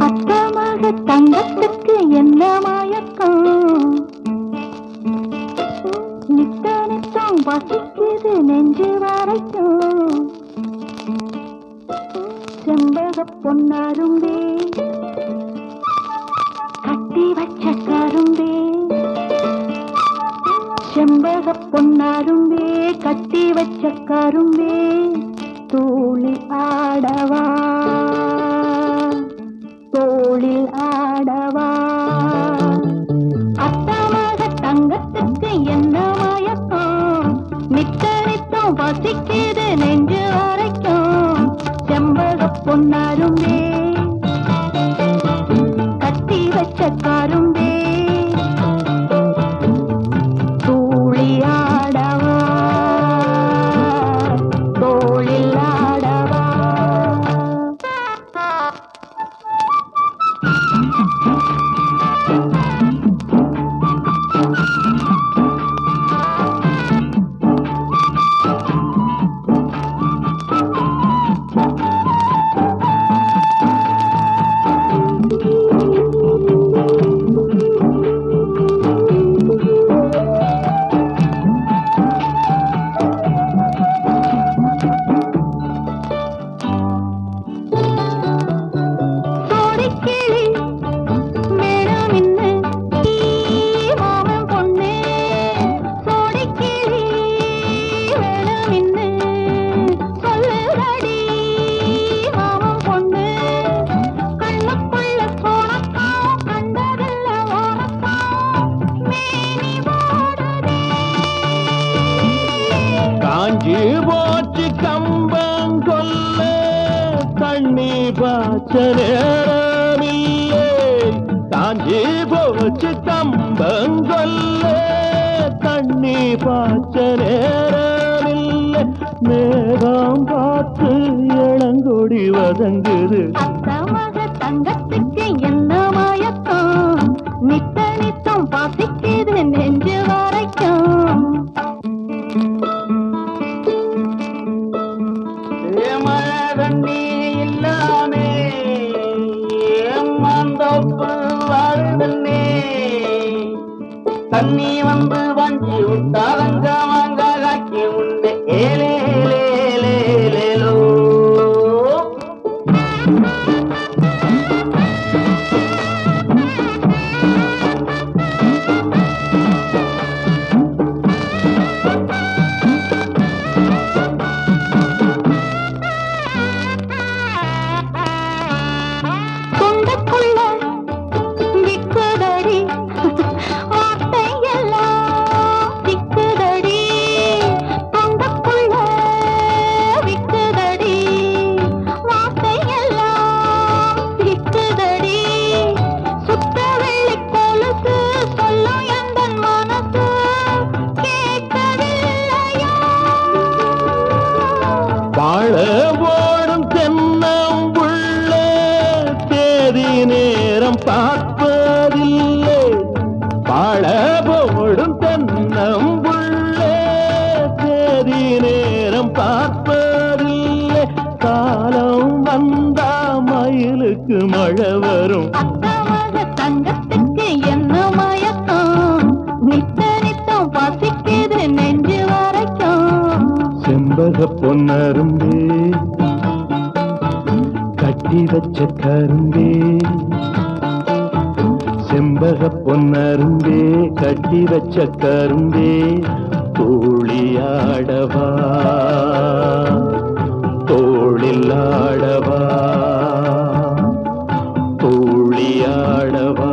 அத்தமாக தங்கத்துக்கு என்ன மயக்கம், நித்த நித்தம் வசிக்குது நெஞ்சு வரைக்கும். செம்பக பொன்னாரும்பே, கட்டி வச்ச கரும்பே, செம்பக பொன்னாரும்பே, கட்டி வச்ச கரும்பே, தூளி ஆடவா தோளில் ஆடவா. அத்தமாக தங்கத்துக்கு என்ன மயக்கம், நித்த நித்தம் வசிக்குது நெஞ்சு வரைக்கும். செம்பக பொன்னாரும்பே, கட்டி வச்ச கரும்பே, தூளி ஆடவா தோளில் ஆடவா. காஞ்சி போச்சு கம்பங்கொல்ல தண்ணி பாய்ச்ச நேரமில்லை. காஞ்சி போச்சு கம்பங்கொல்ல தண்ணி பாய்ச்ச நேரமில்லை. மேகம் பார்த்து இளங்கொடி வதங்குது. அத்தமாக தங்கத்துக்கு என்ன மயக்கம், நித்த நித்தம் பசிக்குது நெஞ்சு வரைக்கும். மழை தண்ணி இல்லாமே மாந்தோப்பு வாழுதல்லே. தண்ணி வந்து வஞ்சி விட்டாலங்க வாங்க காக்கி உண்டு ஏலேலேலேலேலோ. குண்டக்குள்ள விக்குதடி வார்த்தையெல்லாம் சிக்குதடி. குண்டக்குள்ள விக்குதடி வார்த்தையெல்லாம் சிக்குதடி. சுத்த வெள்ளி கொலுசு சொல்லும் எந்தன் மனசு கேட்கவில்லையா. வாழ ஓடும் தென்னம்புள்ள தேதி நேரம் பார்ப்பதில்லை. வாழ போடும் தென்னம்புள்ள தேதி நேரம் பார்ப்பதில்லை. காலம் வந்தா மயிலுக்கு மழை வரும். அத்தமாக தங்கத்துக்கு என்ன மயக்கம், நித்த நித்தம் பசிக்குது நெஞ்சு வரைக்கும். செம்பக பொன்னரும்பே, கட்டி வச்ச கரும்பே, செம்பக பொன்னரும்பே, கட்டி வச்ச கரும்பே, தோழியாடவா தோளில் ஆடவா தோழியாடவா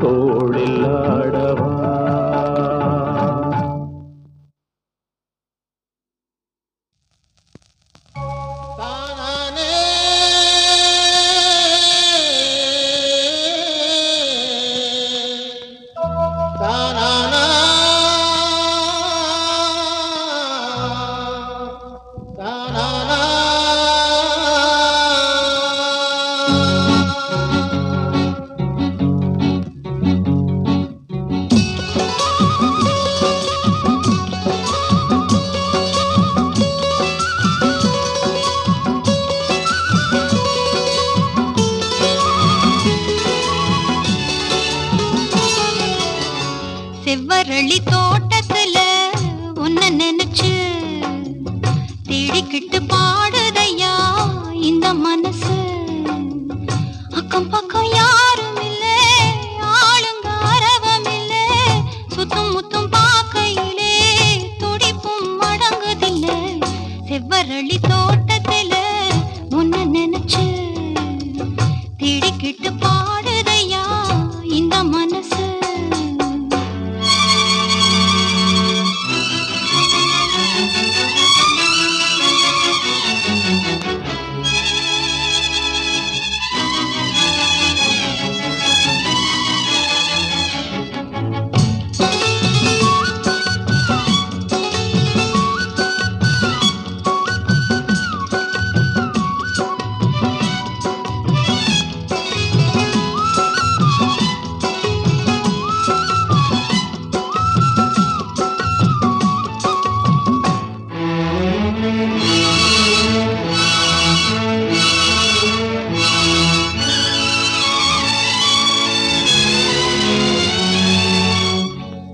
தோளில் ஆடவா. செவ்வரளி தோட்டத்துல உன்ன நினைச்சு தேடிக்கிட்டு பாடுதையா இந்த மனசு. அக்கம் பக்கம் யாரும் இல்லை, ஆளுங்க அரவம் இல்லை, சுத்தும் முத்தும் பார்க்கையிலே துடிப்பும் அடங்குதில்லை. செவ்வரளி தோட்டத்துல உன்ன நினைச்சு தேடிக்கிட்டு பாடுதையா இந்த மனசு.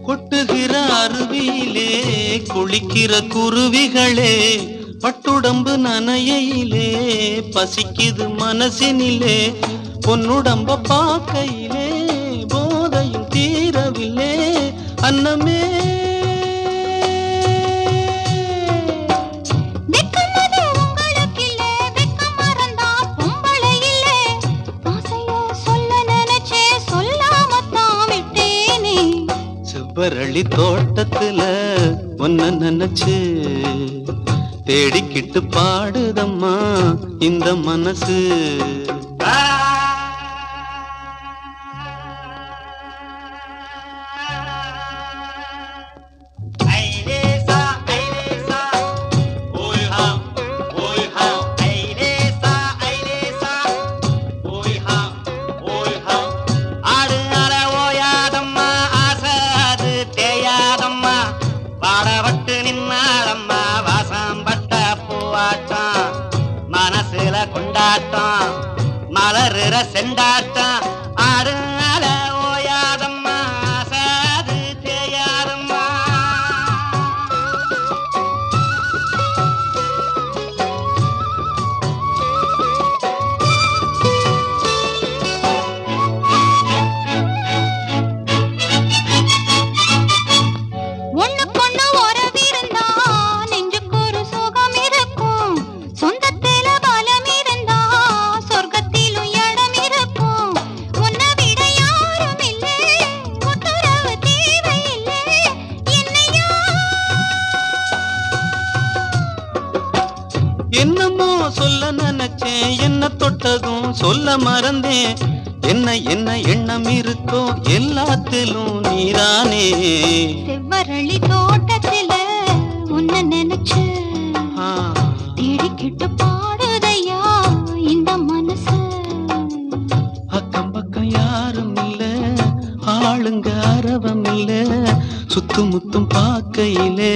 கொட்டுகிற அருவியிலே குளிக்கிற குருவிகளே, பட்டுடம்பு நனையிலே பசிக்குது மனசினிலே, பொன்னுடம்ப பார்க்கையிலே போதையும் தீரவில்லை அன்னமே. செவ்வரளி தோட்டத்துல ஒன்ன நினைச்சு தேடிக்கிட்டு பாடுதம்மா இந்த மனசு. மனசுல கொண்டாட்டம் மலருற செண்டாட்டம் ஆடுனால ஓயாதம்மா ஆசாது தேயாதம்மா. என்னமோ சொல்ல நினைச்சேன், என்ன தொட்டதும் சொல்ல மறந்தேன். என்ன என்ன எண்ணம் இருக்கோ எல்லாத்திலும் நீரானே. செவ்வரளி தோட்டத்துல உன்ன நினைச்சு தேடிக்கிட்டு பாடுதையா இந்த மனசு. அக்கம் பக்கம் யாரும் இல்ல, ஆளுங்க அரவம் இல்ல, சுத்து முத்தும் பார்க்கையிலே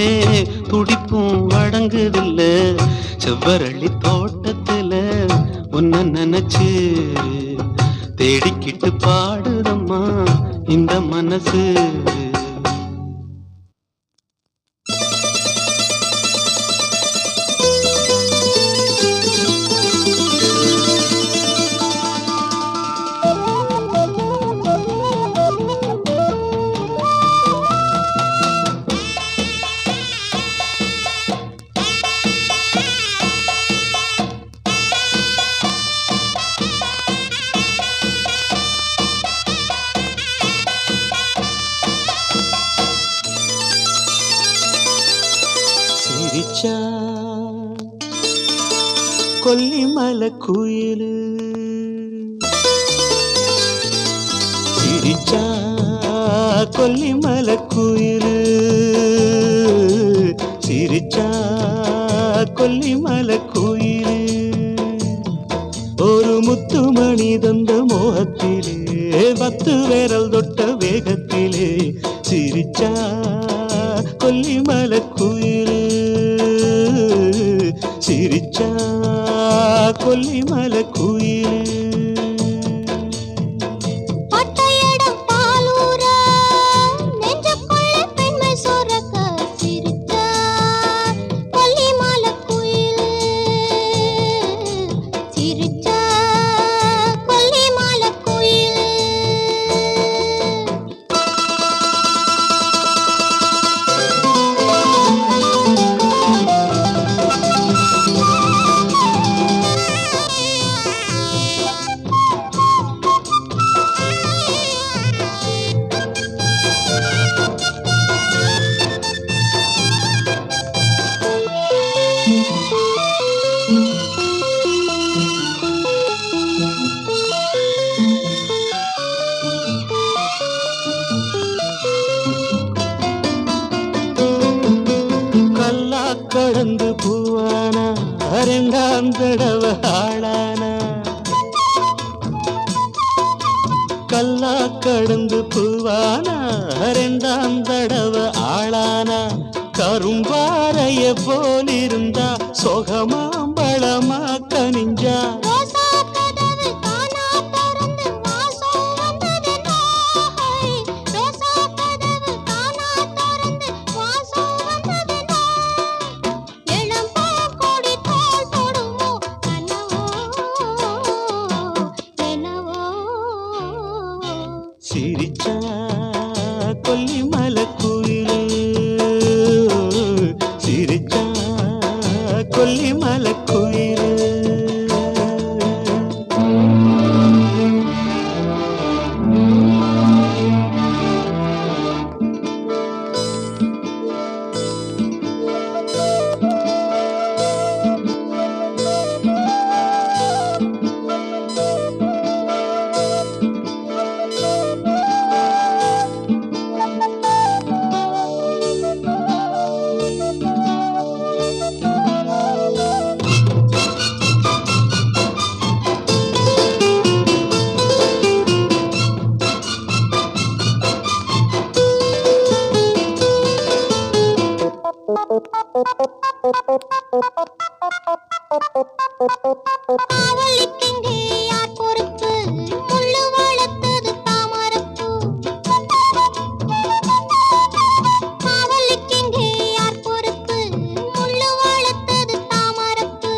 துடிப்பும் வழங்குதில்லை. செவ்வரளி தோட்டத்துல உன்ன நினைச்சு தேடிக்கிட்டு பாடுதம்மா இந்த மனசு. சிரிச்சா கொல்லிமலை குயிலு, சிரிச்சா கொல்லிமலை குயிலு, சிரிச்சா கொல்லிமலை குயிலு. ஒரு முத்துமணி தந்த மோகத்திலே, 10 விரல் தொட்ட வேகத்திலே, சிரிச்சா கொல்லிமலை குயிலு, சிரிச்சா கொல்லிமலை குயிலு. பட்டையடம் பாலூர நெஞ்சுக்குள்ள பெண் கடந்து பூவானா ரெண்டாம் தடவை ஆளானா கல்லா கடந்து பூவானா ரெண்டாம் தடவை ஆளானா கரும்பாறைய போலிருந்தா சொகமாம்பழமா கனிஞ்சா ரோசா கதவு தானா திறந்து வாசம் வந்ததென்னா ரோசா கதவு தானா திறந்து வாசம் வந்ததென்னா இளம்பூ கொடி தோள் தொடுமோ கனவோ என்னவோ சிரிச்சா கொல்லிமலை குயிலு சிரிச்சா கொல்லிமலை குயிலு காவலுக்கெங்கே யார் பொறுப்பு முள்ளு வளர்த்தது தாமரப்பூ காவலுக்கெங்கே யார் பொறுப்பு முள்ளு வளர்த்தது தாமரப்பூ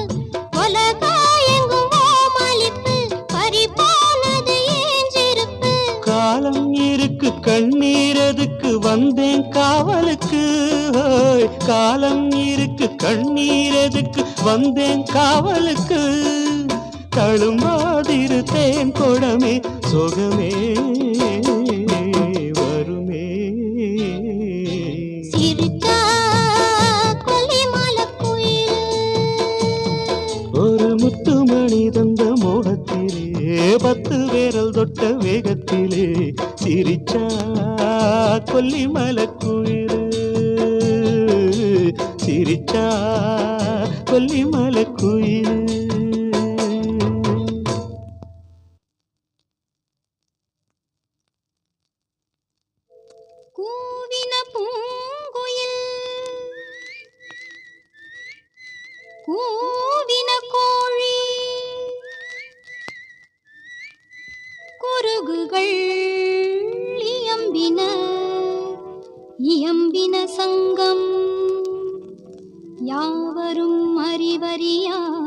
உலகாயெங்கும் ஓமளிப்பு பறிபோனது ஏன் செருப்பு காலம் இருக்கு கண்ணீரதுக்கு வந்தேன் காவலுக்கு ஹோய். காலம் இருக்கு கண்ணீரதுக்கு வந்தேன் காவலுக்கு தழும்பாதிரு தேன் கொடமே சொகமே வருமே சிரிச்சா கொல்லிமலை குயில் ஒரு முத்துமணி தந்த மோகத்திலே 10 விரல் தொட்ட வேகத்திலே சிரிச்சா கொல்லிமலை குயிலு சிரிச்சா கொல்லிமலை குயிலு கூவின பூங்குயில் கூவின கோழி குருகுகள் இயம்பின இயம்பின சங்கம் யாவரும் அறிவறியாய்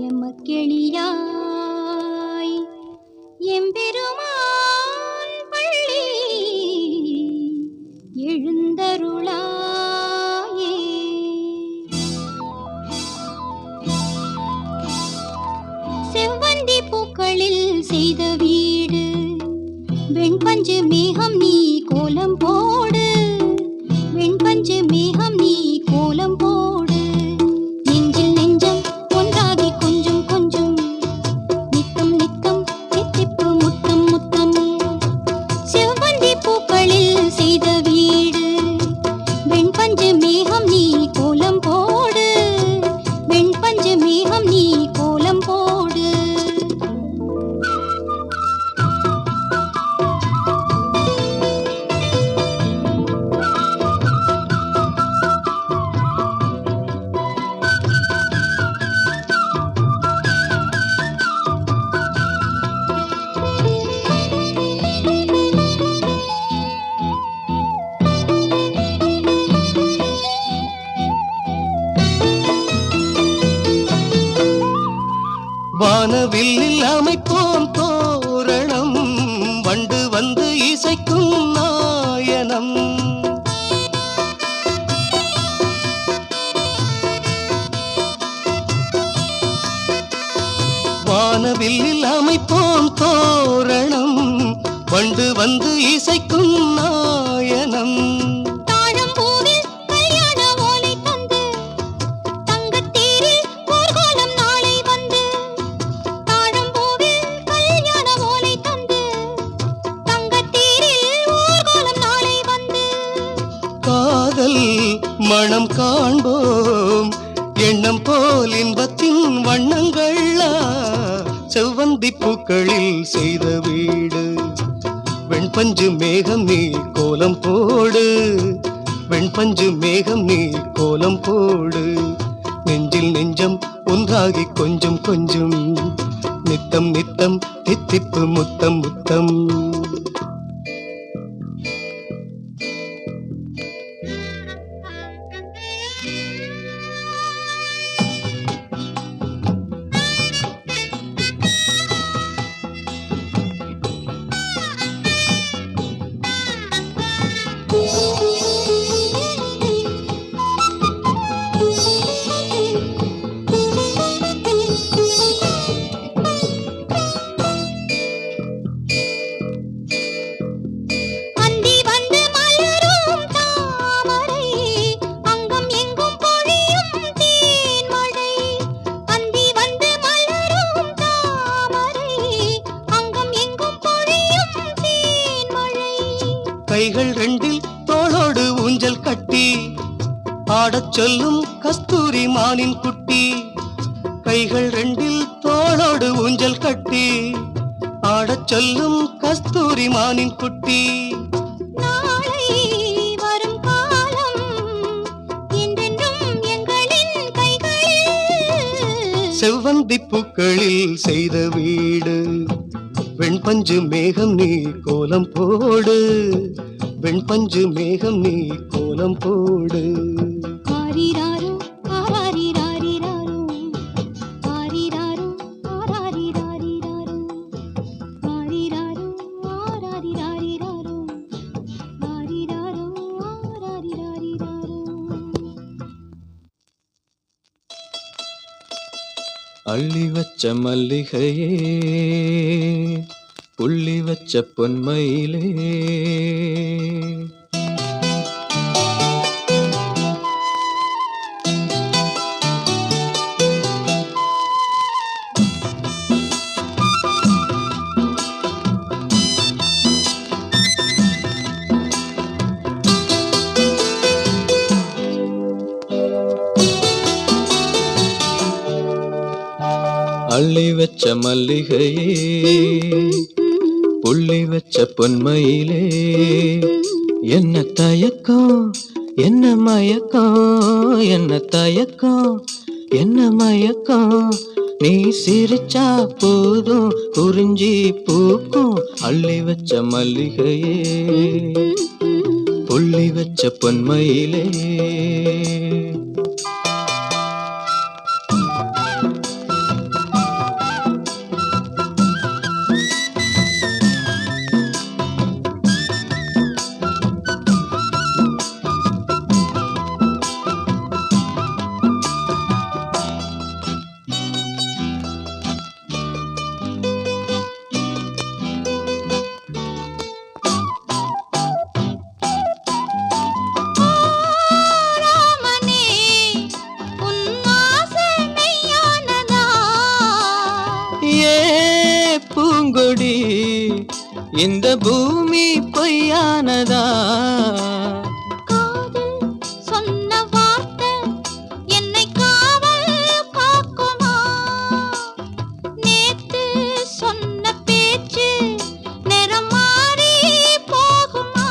எமக்கெளியாய் எம்பெருமான் பள்ளி எழுந்தருளாயே செவ்வந்தி பூக்களில் செய்த வீடு வெண்பஞ்சு மேகம் நீ கோலம் போடு வெண்பஞ்சு மேகம் நீ கோலம் போடு நெஞ்சில் நெஞ்சம் ஒன்றாகி கொஞ்சம் கொஞ்சம் நித்தம் நித்தம் தித்திப்பு முத்தம் முத்தம் செவ்வந்தி பூக்களில் செய்த வீடு வெண்பஞ்சு மேகம் நீ கோலம் போடு வெண்பஞ்சு மேகம் நீ கோலம் போடு வானவில்லில் அமைப்போம் தோரணம் வண்டு வந்து இசைக்கும் நாயனம் வானவில்லில் அமைப்போம் தோரணம் வண்டு வந்து இசைக்கும் நாயனம் தாழம்பூவில் கல்யாண ஓலை தந்து தங்கத்தேரில் ஊர்கோலம் நாளை வந்து தாழம்பூவில் கல்யாண ஓலை தந்து தங்கத்தேரில் ஊர்கோலம் நாளை வந்து காதல் மணம் காண்போம் எண்ணம் போல் இன்பத்தின் வண்ணங்களா செவ்வந்தி பூக்களில் செய்த வீடு வெண்பஞ்சு மேகம் நீ கோலம் போடு வெண்பஞ்சு மேகம் நீ கோலம் போடு நெஞ்சில் நெஞ்சம் ஒன்றாகி கொஞ்சம் கொஞ்சம் நித்தம் நித்தம் தித்திப்பு முத்தம் முத்தம் அந்தி வந்து மலரும் தாமரை அங்கம் எங்கும் பொழியும் தேன்மழை அந்தி வந்து மலரும் தாமரை அங்கம் எங்கும் பொழியும் தேன்மழை கைகள் ரெண்டில் தோளோடு ஊஞ்சல் கட்டி ஆடச் சொல்லும் கஸ்தூரி மானின் குட்டி கைகள் ரெண்டில் தோளோடு ஊஞ்சல் கட்டி ஆடச் சொல்லும் கஸ்தூரி மானின் குட்டி நாளை வரும் காலம் என்றென்றும் எங்களின் கைகளில் செவ்வந்தி பூக்களில் செய்த வீடு வெண்பஞ்சு மேகம் நீ கோலம் போடு வெண்பஞ்சு மேகம் நீ கோலம் போடு ஆரிராரோ ஆராரிராரிராரோ ஆரிராரோ ஆராரிராரிராரோ ஆரிராரோ ஆராரிராரிராரோ ஆரிராரோ ஆராரிராரிராரோ அள்ளி வச்ச மல்லிகையே புள்ளி வச்ச பொன்மயிலே அள்ளி வச்ச மல்லிகையே புள்ளி வச்ச பொன்மயிலே என்ன தயக்கம் என்ன மயக்கம் என்ன தயக்கம் என்ன மயக்கம் நீ சிரிச்சா போதும் குறிஞ்சி பூக்கும் அள்ளி வச்ச மல்லிகையே புள்ளி வச்ச பொன்மயிலே ராமனே உன் ஆசை மெய்யானதா ஏ பூங்கொடி இந்த பூமி பொய்யானதா காதல் சொன்ன வார்த்தை என்னை காவல் காக்குமா நேத்து சொன்ன பேச்சு நிறம் மாறி போகுமா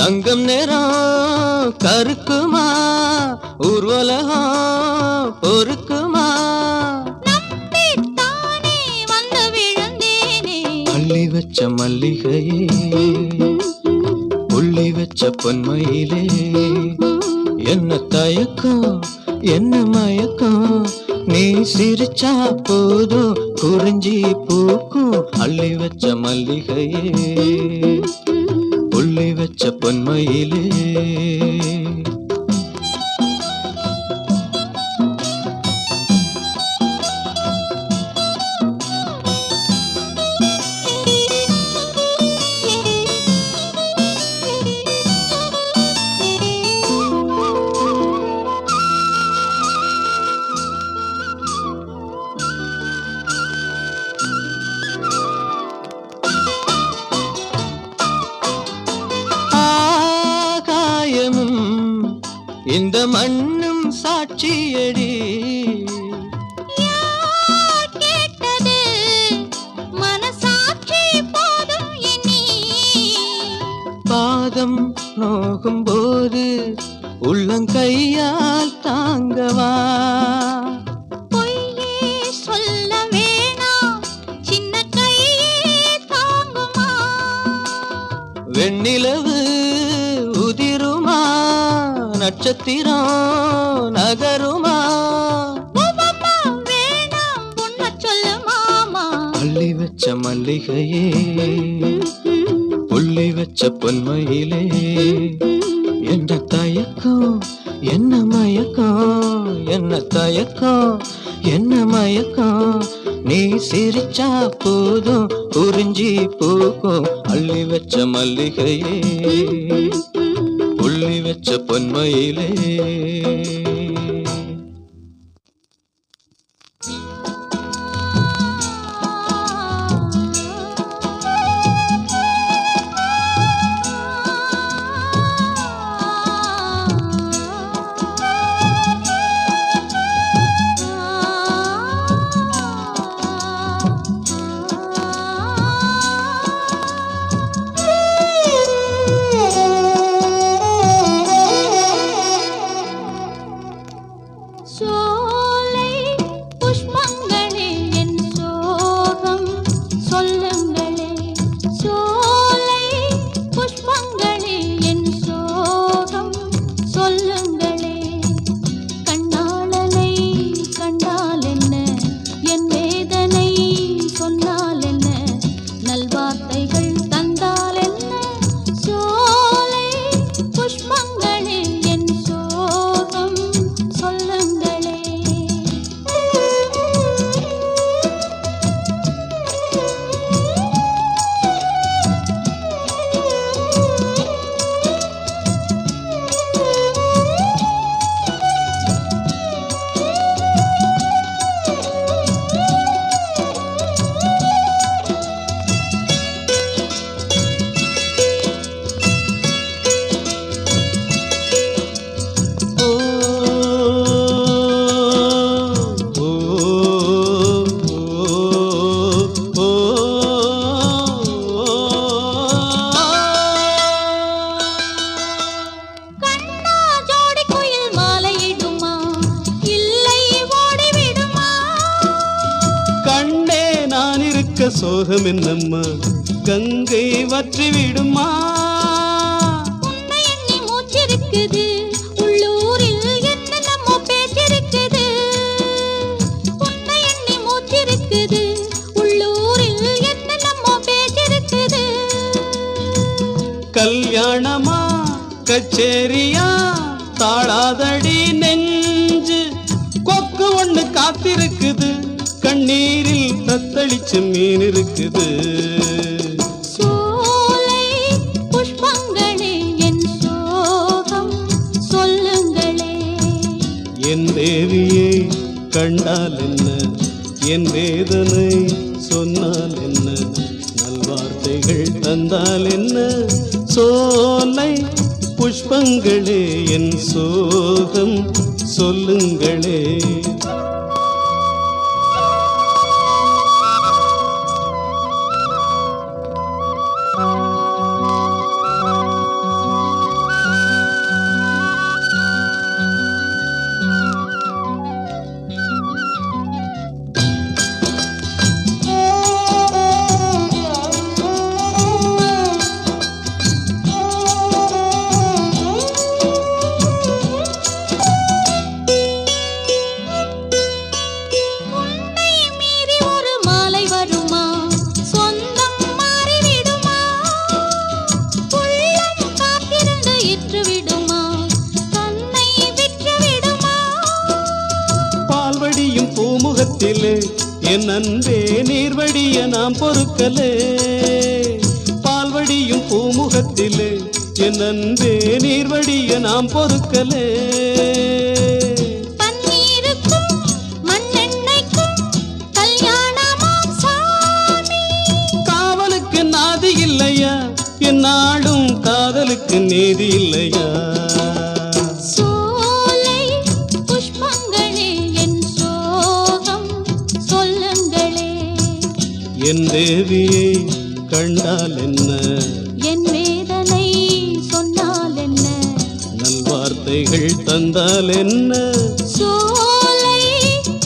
தங்கம் நேரம் கருக்குமா ஊர்வலகம் பொறுக்குமா நம்பித்தானே வந்து விழுந்தேனே அள்ளி வச்ச மல்லிகையே புள்ளி வச்ச பொன்மயிலே என்ன தயக்கம் என்ன மயக்கம் நீ சிரிச்சா போதும் குறிஞ்சி பூக்கும் அள்ளி வச்ச மல்லிகையே புள்ளி வச்ச பொன்மயிலே ஆகாயமும் இந்த மண்ணும் சாட்சியடி. யார் கேட்டது மனசாட்சி போதும் இனி. பாதம் நோகும் போது உள்ளங்கையால் தாங்கவா. பொய்யே சொல்ல வேணாம் சின்ன கையே தாங்குமா. வெண்ணிலவு உதிருமா நட்சத்திரம் நகருமா. உவமா வேணாம் உன்னை சொல்லு மாமா. அள்ளி வச்ச மல்லிகையே புள்ளி வச்ச பொன்மையிலே என்ன தயக்கம் என்ன மயக்கம் என்ன தயக்கம் என்ன மயக்கம். நீ சிரிச்சா போதும் குறிஞ்சி பூக்கும். அள்ளி வச்ச மல்லிகையே புள்ளி வச்ச பொன்மையிலே. சோலை புஷ்பங்களே என் சோகம் சொல்லுங்களே. சோலை புஷ்பங்களே என் சோகம் சொல்லுங்களே. கண்ணாளனை கண்டால் என்ன என் வேதனை சொன்னால் என்ன நல்வார்த்தைகள் தந்தால் என்ன. சோலை புஷ்பங்களே என் சோகம் சொல்லுங்களே. கண்ணா ஜோடி குயில் மாலையிடுமா இல்லை ஓடிவிடுமா. கண்ணே நான் இருக்க சோகம் என்னம்மா கங்கை வற்றி விடுமா. உன்னை எண்ணி மூச்சிருக்குது உள்ளூரில் என்னென்னமோ பேச்சிருக்குது. உன்னை எண்ணி மூச்சிருக்குது உள்ளூரில் என்னென்னமோ பேச்சிருக்குது. கல்யாணமா கச்சேரியா தாழாதடி நெஞ்சு. கொக்கு ஒண்ணு காத்திருக்குது கண்ணீரில் தத்தளிச்சு மீன் இருக்குது. சோலை புஷ்பங்களே என் சோகம் சொல்லுங்களே. என் தேவியை கண்டால் என்ன என் வேதனை சொன்னால் என்ன நல்வார்த்தைகள் தந்தால் என்ன. சோலை புஷ்பங்களே என் சோகம் சொல்லுங்களே. உன்னை மீறி ஒரு மாலை வருமா சொந்தம் மாறிவிடுமா. உள்ளம் காத்திருந்து இற்று விடுமா தன்னை விற்று விடுமா. பால்வடியும் பூமுகத்திலே என் அன்பே நீர்வடிய நாம் பொறுக்கலே. பால்வடியும் பூமுகத்திலே என் அன்பே நீர்வடிய நாம் பொறுக்கலே. பன்னீருக்கும் மண்ணெண்ணெய்க்கும் கல்யாணமாம் சாமி. காவலுக்கு நாதி இல்லையா என் நாடும் காதலுக்கு நீதி இல்லையா. சோலை என் தேவியை கண்டால் என்ன, என் வேதனை சொன்னால் என்ன, நல்வார்த்தைகள் தந்தால் என்ன, சோலை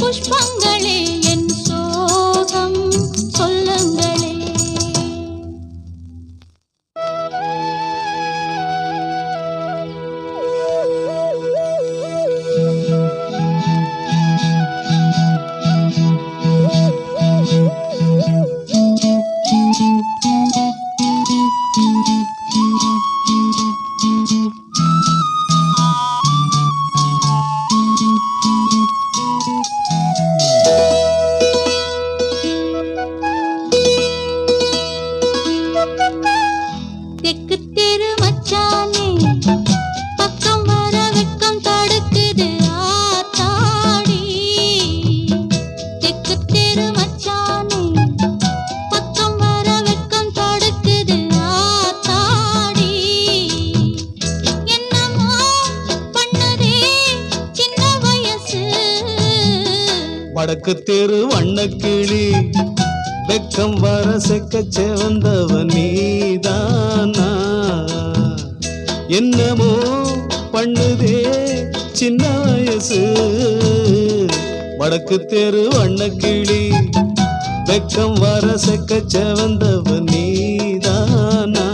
புஷ்பங்களே என் சோகம் சொல்லுங்களே. தெக்கு தெரு மச்சானே பக்கம் வர வெக்கம் தடுக்குது ஆத்தாடி. தெக்கு தெரு மச்சானே பக்கம் வர வெக்கம் தடுக்குது ஆத்தாடி. என்னமோ பண்ணுதே சின்ன வயசு. வடக்கு தெரு வண்ணக்கிளி வெக்கம் வர செக்க செவந்தவன் நீதானா, என்னமோ பண்ணுதே சின்ன வயசு. வடக்கு தெரு வண்ணக்கிளி வெக்கம் வர செக்க செவந்தவன் நீதானா.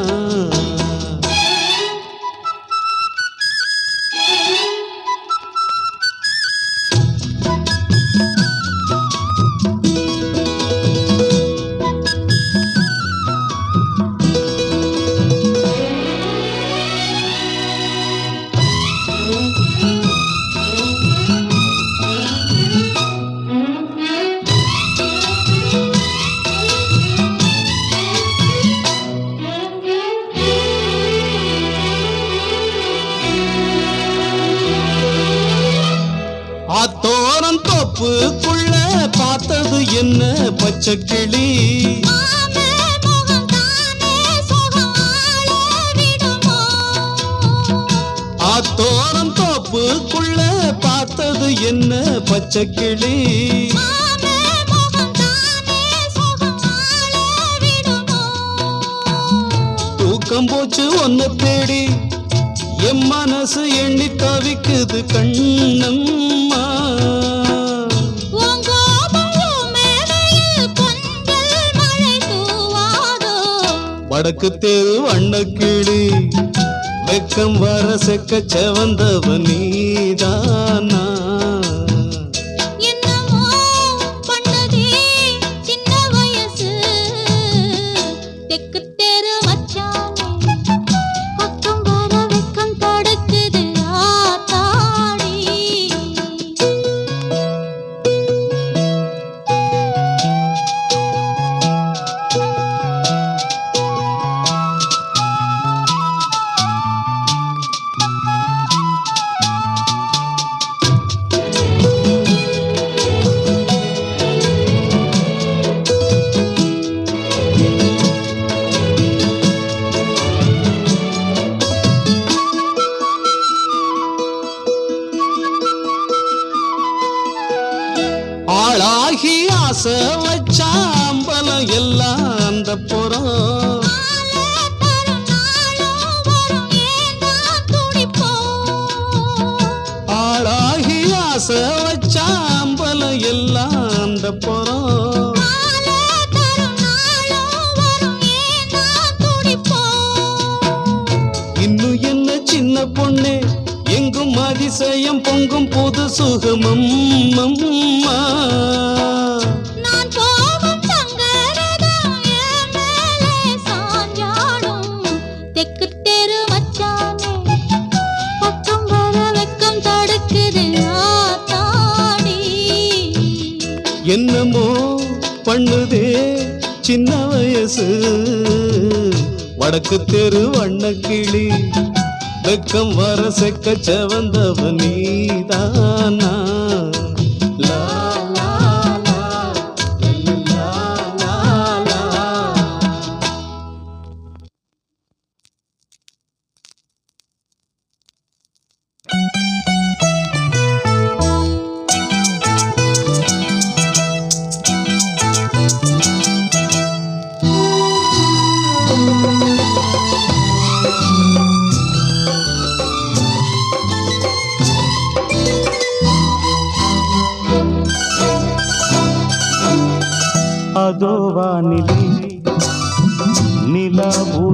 ஆத்தோரம் தோப்புக்குள்ள பார்த்தது என்ன பச்சை கிளி, மாமே முகம் தானே சுகம் ஆள விடுமோ. ஆத்தோரம் தோப்புக்குள்ள பார்த்தது என்ன பச்சை கிளி, மாமே முகம் தானே சுகம் ஆள விடுமோ. தூக்கம் போச்சு ஒன்ன தேடி என் மனசு எண்ணி தவிக்குது கண்ணம்மா. உன் கோபம் மேடையில் கொஞ்சல் மழை தூவாதோ. வடக்கு தெரு வண்ணக்கிளி வெக்கம் வர செக்க செவந்தவன் நீதானா. என்னமோ பண்ணுதே சின்ன வயசு. தெக்கு தெரு மச்சானே பக்கம் வர வெக்கம் தடுக்குது ஆத்தாடி. ஆளாகி ஆசை வச்சாம்பலம் எல்லாம் அந்த புறம், ஆளே தரும் நாளும் வரும் ஏன்னா துடிப்போம். ஆளாகி ஆசை வச்சாம்பலம் எல்லாம் அந்த புறம். ஆளே தரும் நாளும் வரும் ஏன்னா துடிப்போம். இன்னும் என்ன சின்ன பொண்ணே எங்கும் அதிசயம் பொங்கும் புது சுகமம்மா. நான் போகும் தங்கரதம் என் மேலே சாஞ்சாடும். தெக்கு தெரு மச்சானே பக்கம் வர வெக்கம் தடுக்குது ஆத்தாடி. என்னமோ பண்ணுதே சின்ன வயசு. வடக்கு தெரு வண்ணக்கிளி வெக்கம் வர செக்க செவந்தவன் நீதானா. லா லா லா லா லா லா.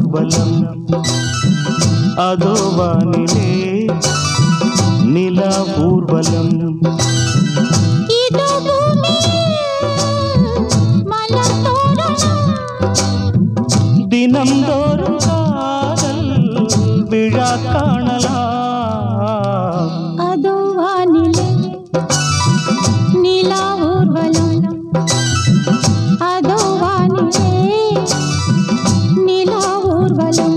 ஊர்வலம் அதோ வானிலே நிலா ஊர்வலம் இதோ மலர் தோரணம் தினம்தோறும் காதல் விழா காணலாம் அதோ வானிலே நிலா ஊர்வலம் அதோ வானிலே நிலா ஊர்வலம்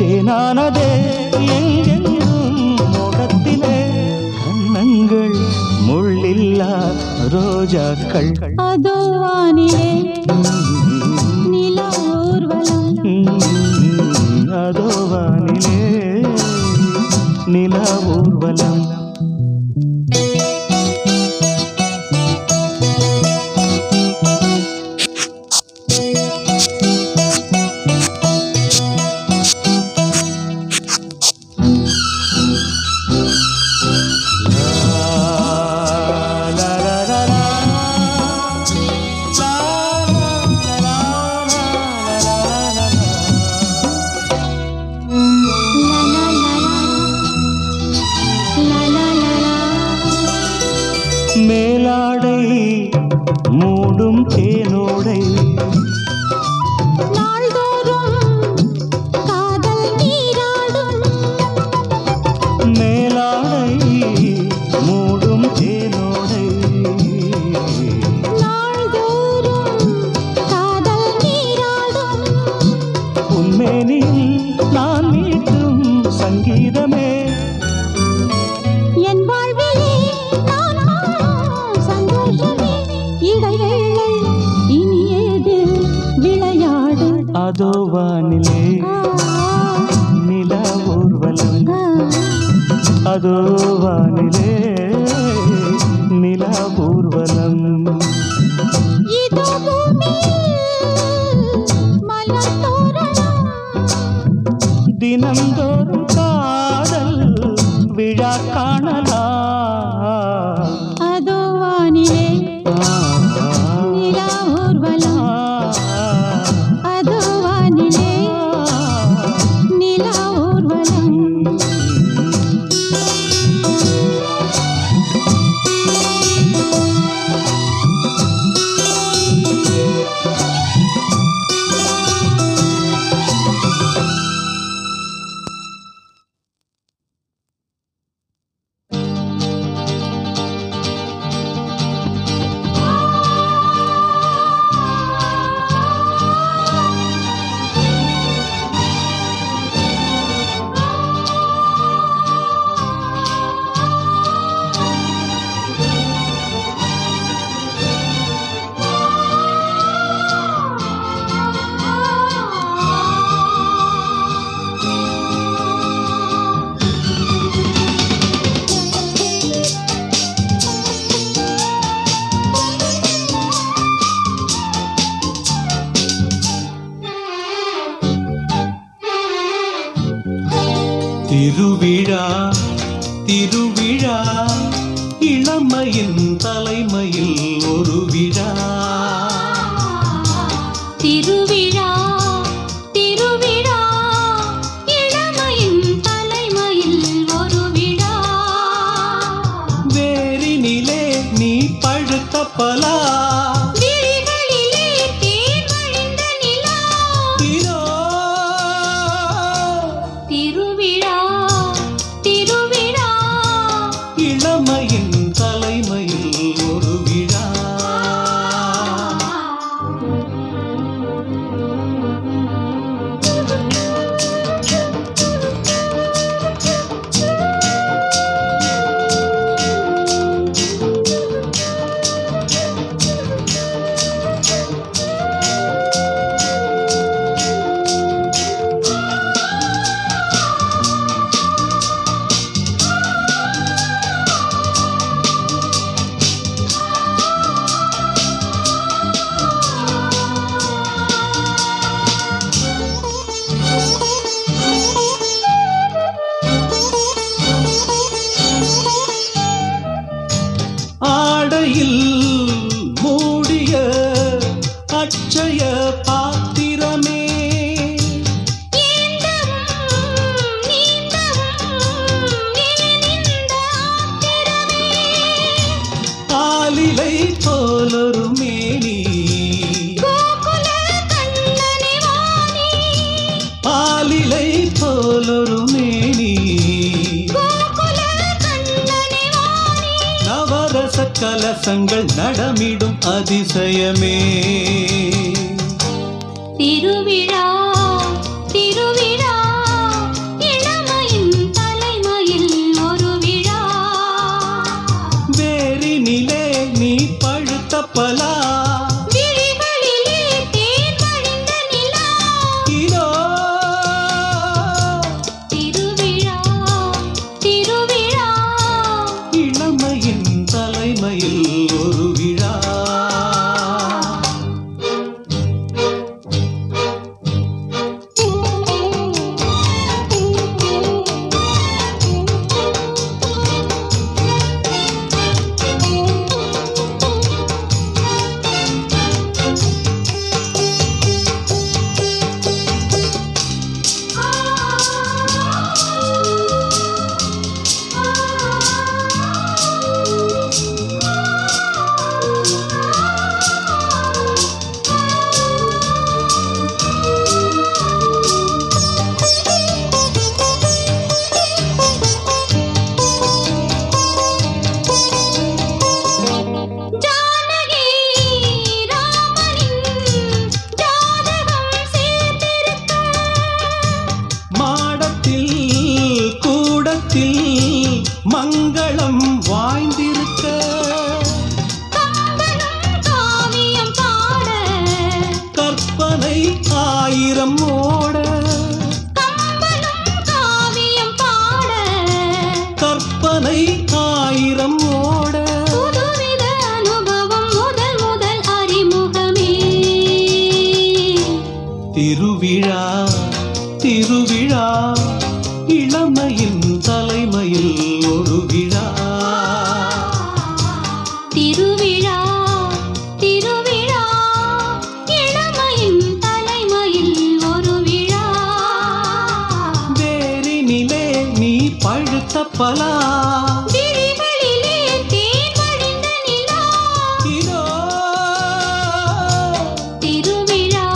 தேனானதே எங்கெங்கும் முகத்திலே கண்ணங்கள் முள்ளில்லா ரோஜாக்கள் அதோ வானிலே நிலா ஊர்வலம் அதோ வானிலே நிலா ஊர்வலம் மேலாடை மூடும் தேனோடை நாள்தோறும் காதல் நீராடும் மேலாடை மூடும் தேனோடை நாள்தோறும் காதல் நீராடும் உன்மேனில் நான் மீட்டும் சங்கீதமே என் வாழ்விலே நான் காணும் சந்தோஷமே இடைவேளை இனியேது விளையாடு அதோ வானிலே நிலா ஊர்வலம் அதோ வானிலே நிலா ஊர்வலம் இதோ மலர் தோரணம் தினம்தோறும் காதல் விழா காணலாம் அதோ வானிலே நிலா ஊர்வலம் அதோ வானிலே நிலா ஊர்வலம் திருவிழா திருவிழா இளமையின் தலைமையில் ஒரு விழா திருவிழா திருவிழா இளமையின் தலைமையில் ஒரு விழா வேரினிலே நீ பழுத்த பலா விழிகளிலே தேன் வழிந்த நிலா இதோ இளமையின் தலைமையில் ஒரு விழா. ஆடையில் மூடிய அட்சய பாத்திரமே, ஆலிலை போலொரு மேனி, ஆலிலை போலொரு மேனி, நவரச கலசங்கள் நடமிடும் அதிசயமே. திருவிழா திருவிழா இளமையின் தலைமையில் ஒரு விழா. வேரினிலே நீ பழுத்த பலா, விழிகளிலே தேன் வழிந்த நிலா. இதோ திருவிழா திருவிழா இளமையின் தலைமையில் ஒரு விழா. ஜானகி ராமனின் ஜாதகம் சேர்த்திருக்க, மாடத்தில் கூடத்தில் மங்களம் வாய்ந்திருக்க, கம்பனும் காவியம் பாட, கற்பனை ஆயிரம் ஓட, கம்பனும் காவியம் பாட, கற்பனை ஆயிரம் ஓட. புதுவித அனுபவம் முதல் முதல் அறிமுகமே. திருவிழா திருவிழா இளமையின் தலைமையில் ஒரு விழா. திருவிழா திருவிழா இளமையின் தலைமையில் ஒரு விழா. வேரினிலே நீ பழுத்த பலா, விழிகளிலே தேன் வழிந்த நிலா. இதோ திருவிழா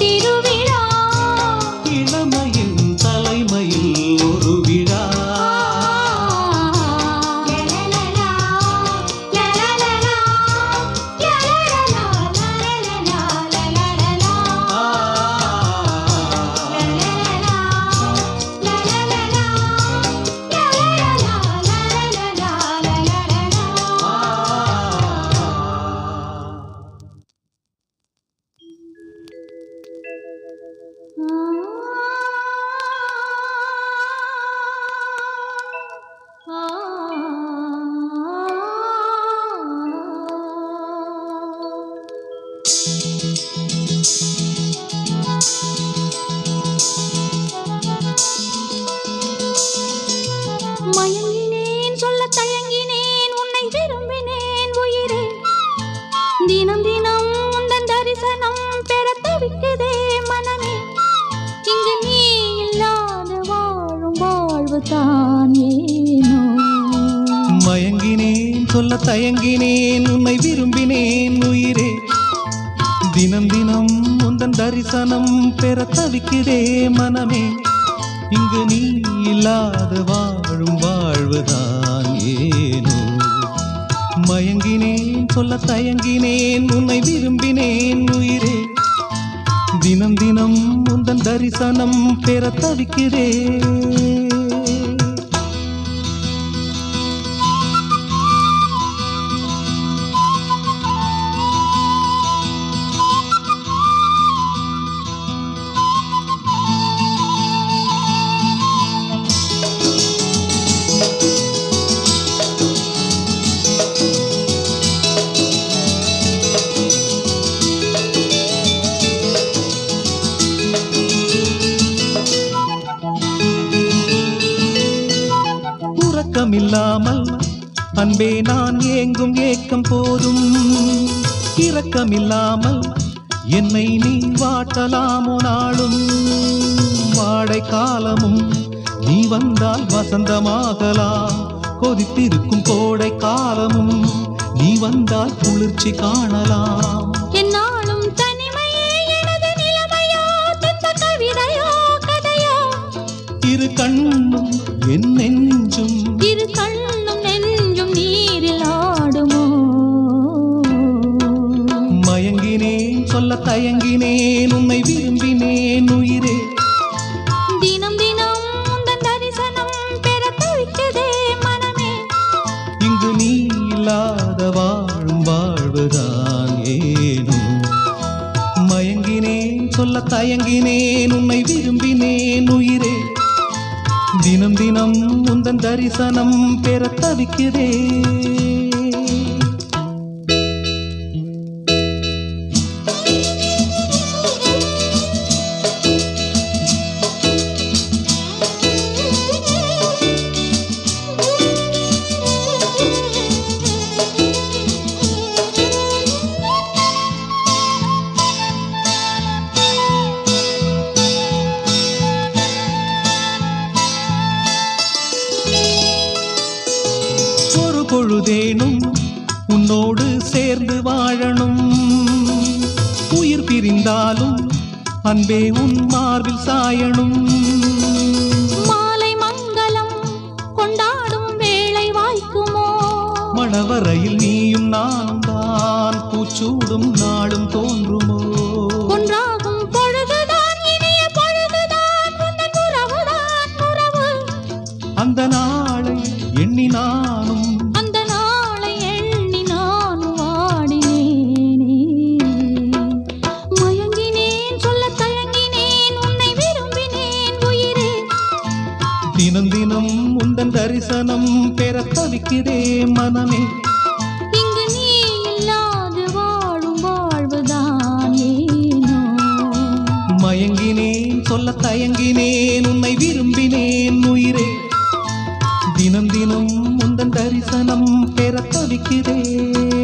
திருவிழா இளமையின் தலைமையில் ஒரு விழா. லலலலா, லலலலா, லலலலா, லலலலா, லலலலா. மயங்கினேன் சொல்ல தயங்கினேன் உன்னை விரும்பினேன் உயிரே. தினம் தினம் உந்தன் தரிசனம் பெற தவிக்குதே மனமே. இங்கு நீ இல்லாத வாழும் வாழ்வு தான் ஏனோ. மயங்கினேன் சொல்ல தயங்கினேன் உன்னை விரும்பினேன் உயிரே. தினம் தினம் உந்தன் தரிசனம் பெற தவிக்குதே மனமே. இங்கு நீ இல்லாத வாழும் வாழ்வுதான் ஏனோ மயங்கினேன் சொல்ல தயங்கினேன் உன்னை விரும்பினேன் உயிரே தினம் தினம் உந்தன் தரிசனம் பெற தவிக்கிறேன் இரக்கமில்லாமல் அன்பே நான் ஏங்கும் ஏக்கம் போதும் இரக்கமில்லாமல் என்னை நீ வாட்டலாமோ நாளும் வாடை காலமும் நீ வந்தால் வசந்தமாகலாம் கொதித்திருக்கும் கோடை காலமும் நீ வந்தால் குளிர்ச்சி காணலாம் என்னாலும் தனிமையே எனது நிலைமையோ துன்ப கவிதையோ கதையோ இரு கண்ணும் என் நெஞ்சும் இரு கண்ணும் நெஞ்சும் நீரில் ஆடுமோ மயங்கினேன் சொல்ல தயங்கினேன் உன்னை விரும்பினேன் உயிரே தினம் தினம் உந்தன் தரிசனம் பெற தவிக்குதே மனமே இங்கு நீ இல்லாத வாழும் வாழ்வுதான் ஏனோ மயங்கினேன் சொல்ல தயங்கினேன் உன்னை விரும்பினேன் உயிரே தினம் தினம் உந்தன் தரிசனம் பெற தவிக்கிறேன் பொழுதேனும் உன்னோடு சேர்ந்து வாழணும் உயிர் பிரிந்தாலும் அன்பே உன் மார்பில் சாயணும் மாலை மங்களம் கொண்டாடும் வேளை வாய்க்குமோ மணவரையில் நீயும் நானும் தான் பூச்சூடும் நாடும் தோன்றுமோ ஒன்றாகும் பொழுதுதான் இனிய பொழுதுதான் உந்தன் உறவுதான் உறவு அந்த நாளை எண்ணி நானும் அந்த நாளை எண்ணி நான் வாடினேனே மயங்கினேன் சொல்ல தயங்கினேன் உன்னை விரும்பினேன் உயிரே தினம் தினம் உந்தன் தரிசனம் பெற தவிக்கிறே மனமே இங்கு நீ இல்லாது வாழும் வாழ்வுதான் ஏனோ மயங்கினேன் சொல்ல தயங்கினேன் உன்னை விரும்பினேன் உயிரே தினம் தினம் உந்தன் தரிசனம் பெற தவிக்கிறேன்